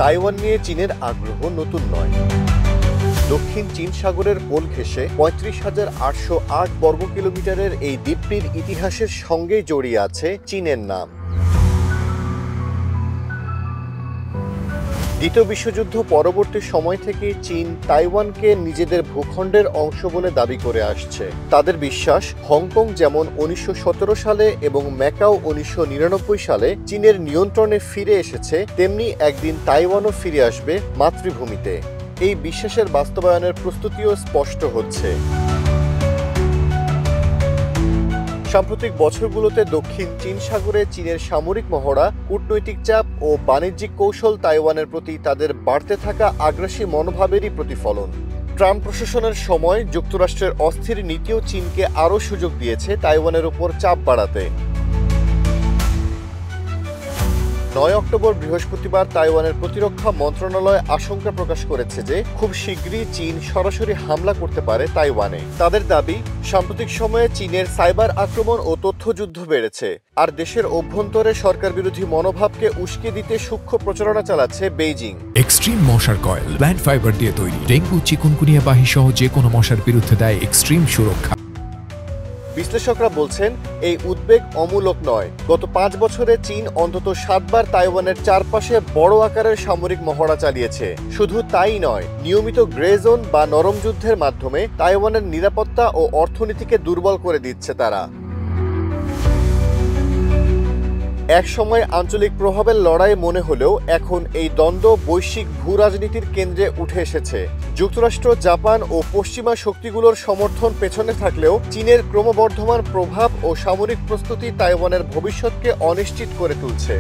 Taiwan নিয়ে চীনের আগ্রহ নতুন নয়। দক্ষিণ চীন সাগরের কোল ঘেঁষে ৩৫,৮০৮ বর্গ কিলোমিটারের এই দ্বীপটির ইতিহাসের সঙ্গেই জড়িয়ে আছে চীনের নাম। দ্বিতীয় বিশ্বযুদ্ধ পরবর্তী সময় থেকে চীন তাইওয়ানকে নিজেদের ভূখণ্ডের অংশ বলে দাবি করে আসছে। তাদের বিশ্বাস, হংকং যেমন ১৯১৭ সালে এবং ম্যাকাও ১৯৯৯ সালে চীনের নিয়ন্ত্রণে ফিরে এসেছে, তেমনি একদিন তাইওয়ানও ফিরে আসবে মাতৃভূমিতে। এই বিশ্বাসের বাস্তবায়নের প্রস্তুতিও স্পষ্ট হচ্ছে। সাম্প্রতিক বছরগুলোতে দক্ষিণ চীন সাগরে চীনের সামরিক মহড়া, কূটনৈতিক চাপ ও বাণিজ্যিক কৌশল তাইওয়ানের প্রতি তাদের বাড়তে থাকা আগ্রাসী মনোভাবেরই প্রতিফলন। ট্রাম্প প্রশাসনের সময় যুক্তরাষ্ট্রের অস্থির নীতিও চীনকে আরও সুযোগ দিয়েছে তাইওয়ানের উপর চাপ বাড়াতে। ৯ অক্টোবর বৃহস্পতিবার তাইওয়ানের প্রতিরক্ষা মন্ত্রণালয় আশঙ্কা প্রকাশ করেছে যে খুব শীঘ্রই চীন সরাসরি হামলা করতে পারে তাইওয়ানে। তাদের দাবি, সাম্প্রতিক সময়ে চীনের সাইবার আক্রমণ ও তথ্যযুদ্ধ বেড়েছে, আর দেশের অভ্যন্তরে সরকার বিরোধী মনোভাবকে উস্কে দিতে সূক্ষ্ম প্রচারণা চালাচ্ছে বেইজিং। এক্সট্রিম মশার কয়েল প্ল্যান্ট ফাইবার দিয়ে তৈরি, ডেঙ্গু, চিকুনগুনিয়া বাহি সহ যে কোনো মশার বিরুদ্ধে দেয় এক্সট্রিম সুরক্ষা। বিশ্লেষকরা বলছেন, এই উদ্বেগ অমূলক নয়। গত ৫ বছরে চীন অন্তত ৭ বার তাইওয়ানের চারপাশে বড় আকারের সামরিক মহড়া চালিয়েছে। শুধু তাই নয়, নিয়মিত গ্রে জোন বা নরম যুদ্ধের মাধ্যমে তাইওয়ানের নিরাপত্তা ও অর্থনীতিকে দুর্বল করে দিচ্ছে তারা। এক সময় আঞ্চলিক প্রভাবের লড়াই মনে হলেও এখন এই দ্বন্দ্ব বৈশ্বিক ভূরাজনীতির কেন্দ্রে উঠে এসেছে। যুক্তরাষ্ট্র, জাপান ও পশ্চিমা শক্তিগুলোর সমর্থন পেছনে থাকলেও চীনের ক্রমবর্ধমান প্রভাব ও সামরিক প্রস্তুতি তাইওয়ানের ভবিষ্যৎকে অনিশ্চিত করে তুলছে।